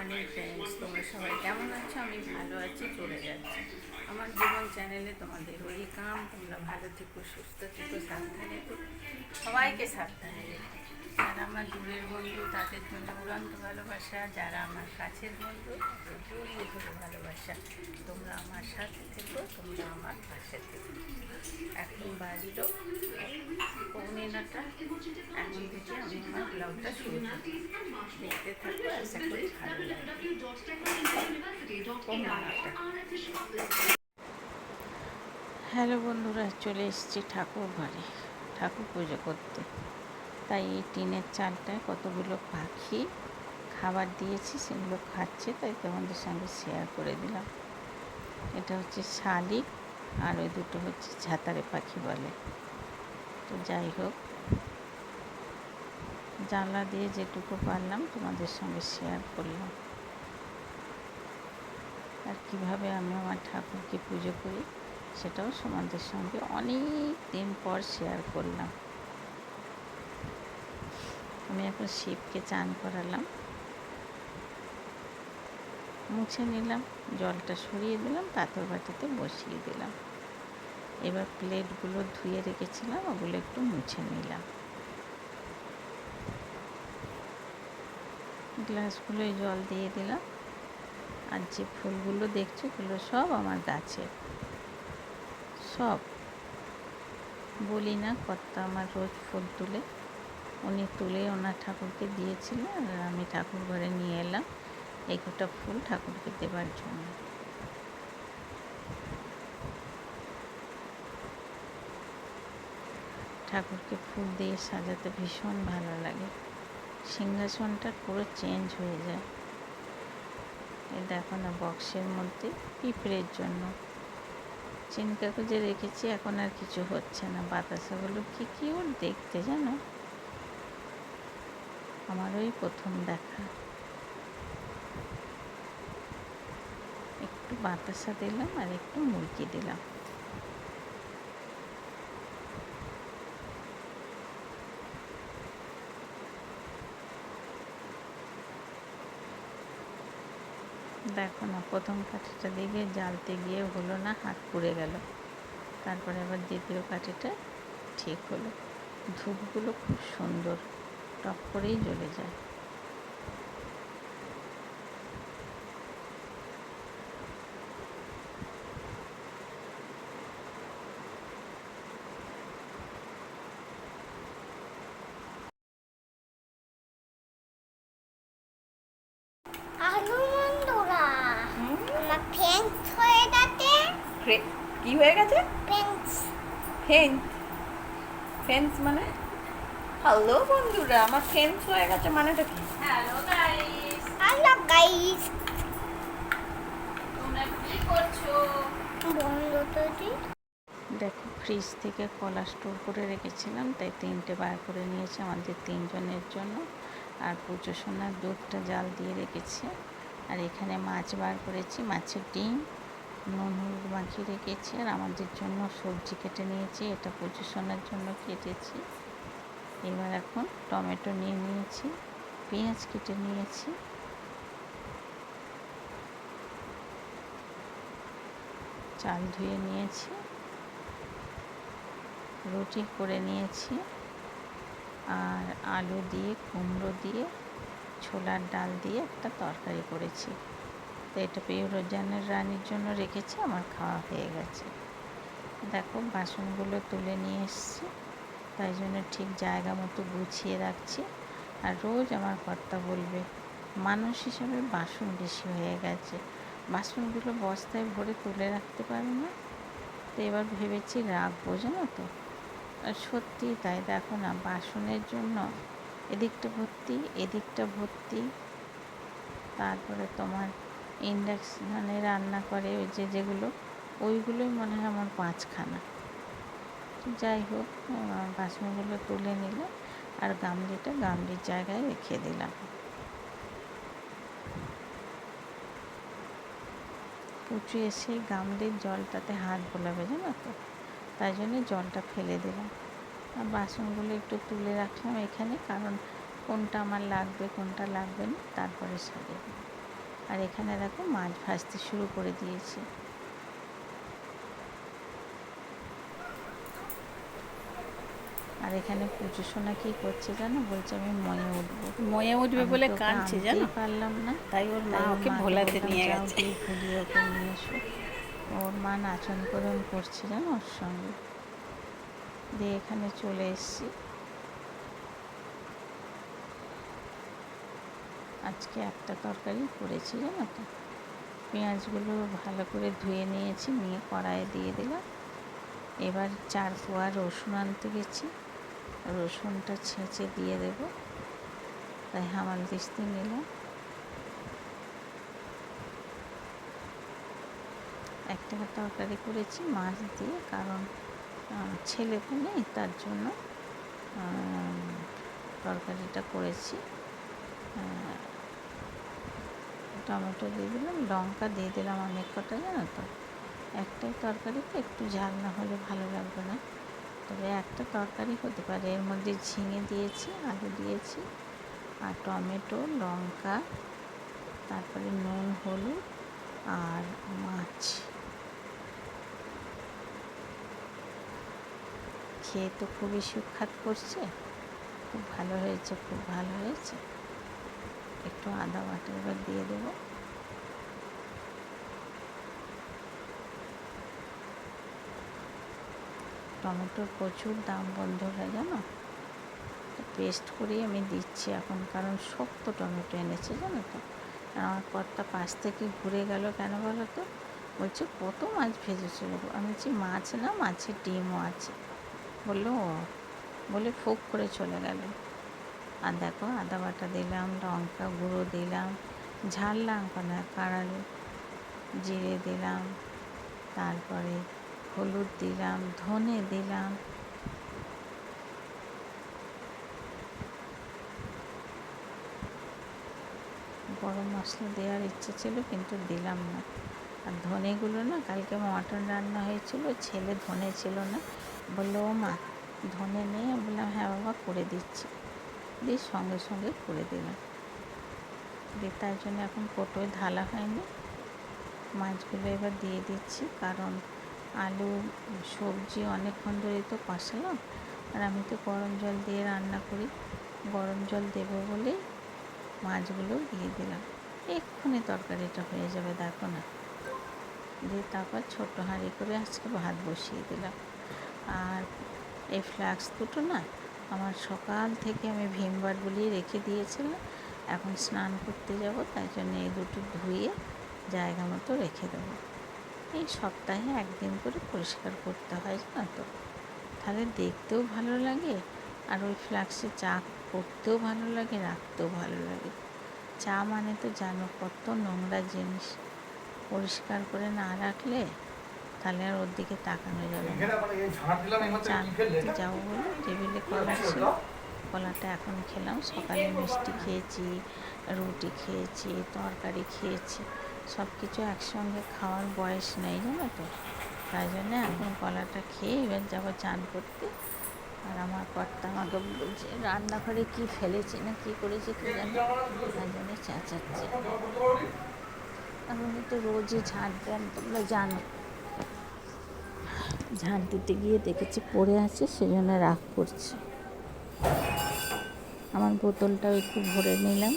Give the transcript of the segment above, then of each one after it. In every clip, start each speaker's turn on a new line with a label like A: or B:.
A: Morning friends, তোমরা সবাই কেমন আছো? আমি ভালো আছি, চলে যাচ্ছি আমার জীবন চ্যানেলে তোমাদের ওয়েলকাম। তোমরা ভালো থেকো, সুস্থ থেকো, সাবধানে থেকো, সবাইকে সাবধানে রেখো। যারা আমার দূরের বন্ধু তাদের জন্য উড়ন্ত ভালোবাসা, যারা আমার কাছের বন্ধু তাদের জড়িয়ে ধরে ভালোবাসা। তোমরা আমার সাথে থেকো, তোমরা আমার পাশে থেকো। এখন বাড়িরও পৌনে 9টা। এখন থেকে আমি আমার ব্লগটা শুরু করি, দেখতে থাকো, আশা করি ভালো লাগবে। হ্যালো বন্ধুরা, চলে এসেছি ঠাকুর ঘরে ঠাকুর পুজো করতে। তাই এই টিনের চালটায় কতগুলো পাখি খাবার দিয়েছি, সেগুলো খাচ্ছে, তাই তোমাদের সঙ্গে শেয়ার করে দিলাম। এটা হচ্ছে শালিক, আর ওই দুটো হচ্ছে ঝাতারে পাখি বলে। তো যাই হোক, জানলা দিয়ে যেটুকু পারলাম তোমাদের সঙ্গে শেয়ার করলাম। আর কীভাবে আমি আমার ঠাকুরকে পুজো করি সেটাও তোমাদের সঙ্গে অনেক দিন পর শেয়ার করলাম। আমি এখন শিবকে চান করালাম, মুছে নিলাম, জলটা সরিয়ে দিলাম, পাথর বাটিতে বসিয়ে দিলাম। এবার প্লেটগুলো ধুয়ে রেখেছিলাম, ওগুলো একটু মুছে নিলাম। গ্লাসগুলোয় জল দিয়ে দিলাম। আর যে ফুলগুলো দেখছো, এগুলো সব আমার গাছের, সব। বলি না, কর্তা আমার রোজ ফুল তুলে, উনি তুলে ওনার ঠাকুরকে দিয়েছিলেন, আর আমি ঠাকুর ঘরে নিয়ে এলাম এই কটা ফুল ঠাকুরকে দেবার জন্য। ঠাকুরকে ফুল দিয়ে সাজাতে ভীষণ ভালো লাগে, সিংহাসনটা পুরো চেঞ্জ হয়ে যায়। এই দেখো না, বক্সের মধ্যে পিঁপড়ের জন্য চিনকাকুজে রেখেছি, এখন আর কিছু হচ্ছে না। বাতাসাগুলো কি কিউট দেখতে জানো, আমার ওই প্রথম দেখা। একটু বাতাসা দিলাম আর একটু মুরগি দিলাম। দেখো না, প্রথম কাঠিটা দিকে জ্বালতে গিয়ে হলো না, হাত পুড়ে গেল। তারপরে আবার দ্বিতীয় কাঠিটা ঠিক হলো। ধূপগুলো খুব সুন্দর, টপ করেই জ্বলে যায়।
B: আলু বন্ধুরা, আমার ফেন্স হয়ে গেছে।
A: কি হয়ে গেছে?
B: ফেন্স।
A: ফেন্স? ফেন্স মানে? হ্যালো বন্ধুরা, আমার ফেন্স হয়ে গেছে মানেটা কি? হ্যালো গাইস,
B: হ্যালো গাইস,
A: তোমরা কি করছো?
B: বন্ধু তৈরি।
A: দেখো, ফ্রিজ থেকে কলা স্টোর করে রেখেছিলাম, তাই 3টে বার করে নিয়েছি আমাদের 3জনের জন্য। আর পুজো সোনার দুধটা জাল দিয়ে রেখেছি। আর এখানে মাছ বার করেছি, মাছের ডিম নুন হলুদ মাখিয়ে রেখেছি। আর আমাদের জন্য সবজি কেটে নিয়েছি, এটা পুজো সোনার জন্য কেটেছি। এবার এখন টমেটো নিয়ে নিয়েছি, পেঁয়াজ কেটে নিয়েছি, চাল ধুয়ে নিয়েছি, রুটি করে নিয়েছি, আর আলু দিয়ে, কুমড়ো দিয়ে, ছোলার ডাল দিয়ে একটা তরকারি করেছি। তো এটা প্রিয়রোজানের রানীর জন্য রেখেছি, আমার খাওয়া হয়ে গেছে। দেখো, বাসনগুলো তুলে নিয়ে এসেছি, তাই জন্য ঠিক জায়গা মতো গুছিয়ে রাখছি। আর রোজ আমার কর্তা বলবে, মানুষ হিসাবে বাসন বেশি হয়ে গেছে, বাসনগুলো বস্তায় ভরে তুলে রাখতে পারো না। তো এবার ভেবেছি রাখবো, জানো তো। আর সত্যি তাই, দেখো না, বাসনের জন্য এদিকটা ভর্তি, এদিকটা ভর্তি। তারপরে তোমার ইন্ডাকশানে রান্না করে ওই যেগুলো, ওইগুলোই মনে হয় আমার 5খানা। যাই হোক, বাসনগুলো তুলে নিলে, আর গামলিটা গামলির জায়গায় রেখে দিলাম। পুচু এসে গামলির জলটাতে হাত বোলাবে, জানো তো, তাই জন্য জলটা ফেলে দিলাম। আর বাসনগুলো একটু তুলে রাখলাম এখানে, কারণ কোনটা আমার লাগবে কোনটা লাগবে না তারপরে সারিয়ে দেবো। আর এখানে দেখো মাছ ভাজতে শুরু করে দিয়েছি। আর এখানে পুজো সোনা কি করছে জানো, বলছে আমি ময়ে উঠবো।
C: ময়ে উঠবে বলে কাঁদছে জানো,
A: পারলাম না,
C: তাই ওর মা ওকে ভোলাতে নিয়ে গেছে।
A: ভুলিয়ে ওকে নিয়ে এসো। ওর মা নাচনকরণ করছে জানো ওর সঙ্গে। দিয়ে এখানে চলে এসছি। আজকে একটা তরকারি করেছি জানো তো। পেঁয়াজগুলো ভালো করে ধুয়ে নিয়েছি, নিয়ে কড়াইয়ে দিয়ে দিলাম। এবার 4 কোয়া রসুন আনতে গেছি, রসুনটা ছেঁচে দিয়ে দেব, তাই হামাল দিস্তি নিলাম। একটা তরকারি করেছি মাছ দিয়ে, কারণ ছেলে তো নেই, তার জন্য তরকারিটা করেছি। টমেটো দিয়ে দিলাম, লঙ্কা দিয়ে দিলাম অনেক কটা জানো তো। একটাই তরকারিতে একটু ঝাল না হলে ভালো লাগবে না, তবে একটা তরকারি হতে পারে। এর মধ্যে ঝিঙে দিয়েছি, আলু দিয়েছি, আর টমেটো, লঙ্কা, তারপরে নুন, হলুদ আর মাছ। খেয়ে তো খুবই সুস্বাদ করছে, খুব ভালো হয়েছে, খুব ভালো হয়েছে। একটু আদা বাটা এবার দিয়ে দেবো। টমেটোর প্রচুর দাম বন্ধুরা জানো, পেস্ট করেই আমি দিচ্ছি এখন, কারণ শক্ত টমেটো এনেছে জানো তো। আমার কর্তা পাশ থেকে ঘুরে গেল, কেন বলো তো, বলছে কত মাছ ভেজেছিল। আমি বলছি মাছ না, মাছের ডিমও আছে। বললো বলে ফোক করে চলে গেল। আর দেখো আদা বাটা দিলাম, লঙ্কা গুঁড়ো দিলাম, ঝাল লঙ্কা না, কাঁড়ালে জিরে দিলাম, তারপরে হলুদ দিলাম, ধনে দিলাম, গরম মশলা দেওয়ার ইচ্ছে ছিল কিন্তু দিলাম না। আর ধনেগুলো না, কালকে মটন রান্না হয়েছিল, ছেলে ধনে ছিল না, বললো ও মা ধনে নেই। বললাম হ্যাঁ বাবা করে দিচ্ছি, দিয়ে সঙ্গে সঙ্গে করে দিলাম। দিয়ে তার জন্য এখন কোটোয় ঢালা হয়নি। মাছগুলো এবার দিয়ে দিচ্ছি, কারণ আলু সবজি অনেকক্ষণ ধরে তো কষালাম, আর আমি তো গরম জল দিয়ে রান্না করি, গরম জল দেবো বলেই মাছগুলো দিয়ে দিলাম। এক্ষুনি তরকারিটা হয়ে যাবে দেখো না। দিয়ে তারপর ছোটো হাঁড়ি করে আজকে ভাত বসিয়ে দিলাম। আর এই ফ্লাক্স দুটো না আমার সকাল থেকে আমি ভিমবার বলিয়ে রেখে দিয়েছিলাম, এখন স্নান করতে যাব, তাই জন্য এই দুটো ধুয়ে জায়গা মতো রেখে দেবো। এই সপ্তাহে একদিন করে পরিষ্কার করতে হয় জানো তো, তাহলে দেখতেও ভালো লাগে, আর ওই ফ্লাক্সে চা করতেও ভালো লাগে, রাখতেও ভালো লাগে। চা মানে তো জানো কত নোংরা জিনিস, পরিষ্কার করে না রাখলে তাহলে আর ওর দিকে তাকানো যাবে না। চান করতে যাবো বলে টেবিলে কলা ছিল, কলাটা এখন খেলাম। সকালে মিষ্টি খেয়েছি, রুটি খেয়েছি, তরকারি খেয়েছি, সব কিছু একসঙ্গে খাওয়ার বয়স নেই জানো তো, তাই জন্যে এখন কলাটা খেয়ে এবার যাবো চান করতে। আর আমার কর্তা আমাকে বলছে রান্নাঘরে কী ফেলেছি না কী করেছি কী জানি, তাই জন্যে চেঁচাচ্ছে। আর উনি তো রোজই ঝাঁট দেন, তোমরা জানো। ঝাঁট দিতে গিয়ে দেখেছি পড়ে আছে, সেজন্য রাগ করছে। আমার বোতলটাও একটু ভরে নিলাম,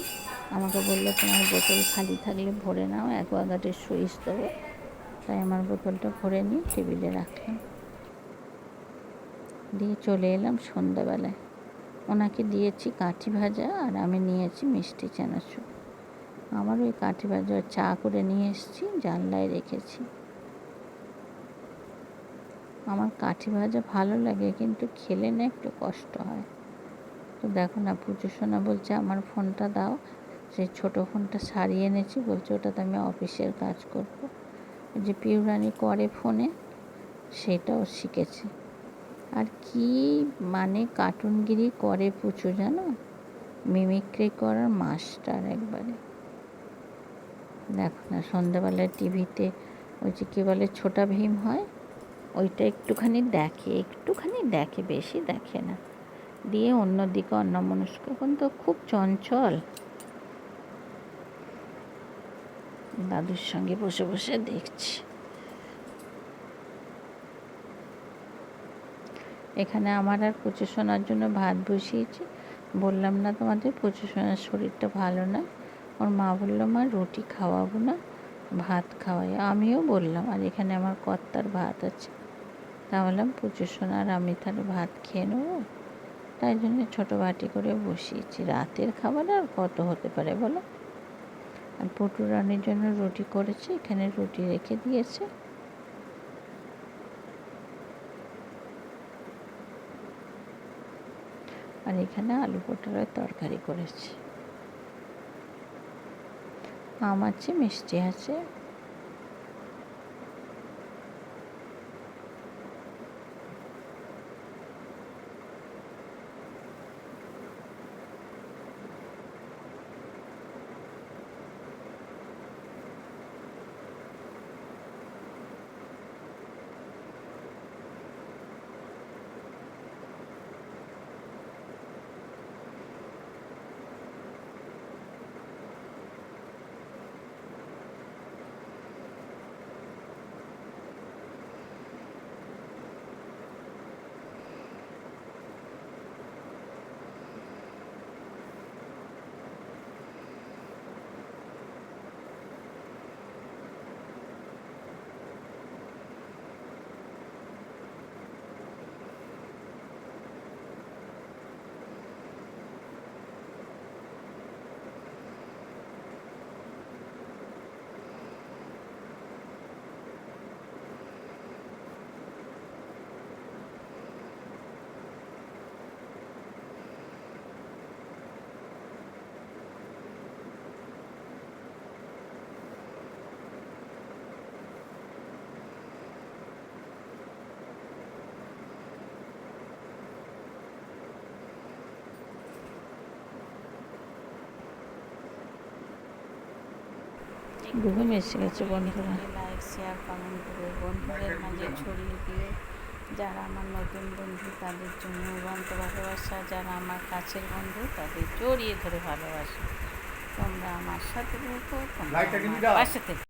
A: আমাকে বললো তোমার বোতল খালি থাকলে ভরে নাও, অ্যাকোয়াগার্ডের সুইচ দেবো, তাই আমার বোতলটা ভরে নিয়ে টেবিলে রাখলাম। দিয়ে চলে এলাম সন্ধ্যাবেলায়। ওনাকে দিয়েছি কাঠি ভাজা, আর আমি নিয়েছি মিষ্টি চানাচুর। আমার ওই কাঠি ভাজা চা করে নিয়ে এসেছি, জানলায় রেখেছি। আমার কাঠি ভাজা ভালো লাগে, কিন্তু খেলে না একটু কষ্ট হয়। তো দেখো না, পুজো সোনা বলছে আমার ফোনটা দাও, সেই ছোটো ফোনটা সারিয়ে এনেছি, বলছে ওটাতে আমি অফিসের কাজ করব। যে পিউরানি করে ফোনে, সেটাও শিখেছে। আর কি মানে কার্টুনগিরি করে পুচু জানো, মিমিক্রি করার মাস্টার একবারে। দেখো না সন্ধ্যাবেলায় টিভিতে ওই যে কী বলে ছোটা ভীম হয়, ওইটা একটুখানি দেখে, বেশি দেখে না, দিয়ে অন্যদিকে অন্যমনস্ক। এখন তো খুব চঞ্চল, দাদুর সঙ্গে বসে বসে দেখছি। এখানে আমার আর পুচু সোনার জন্য ভাত বসিয়েছি। বললাম না তোমাদের পুচু সোনার শরীরটা ভালো না, ওর মা বললো মা রুটি খাওয়াবো না, ভাত খাওয়াই। আমিও বললাম, আর এখানে আমার কর্তার ভাত আছে। তা বললাম পুচু সোনা আর আমি তাহলে ভাত খেয়ে নেবো, তাই জন্য ছোটো বাটি করে বসিয়েছি। রাতের খাবার আর কত হতে পারে বলো। আর পটু রানির জন্য রুটি করেছি, এখানে রুটি রেখে দিয়েছে। আর এখানে আলু পটলের তরকারি করেছি। আম আছে, মিষ্টি আছে। ঘুম এসে গেছে বন্ধুরা।
C: লাইক শেয়ার কমেন্ট করে বন্ধুদের মাঝে ছড়িয়ে দিয়ে, যারা আমার নতুন বন্ধু তাদের জন্য উড়ন্ত ভালোবাসা, যারা আমার কাছের বন্ধু তাদের জড়িয়ে ধরে ভালোবাসা। তোমরা আমার সাথে থাকো, তোমরা আমার পাশে থেকো।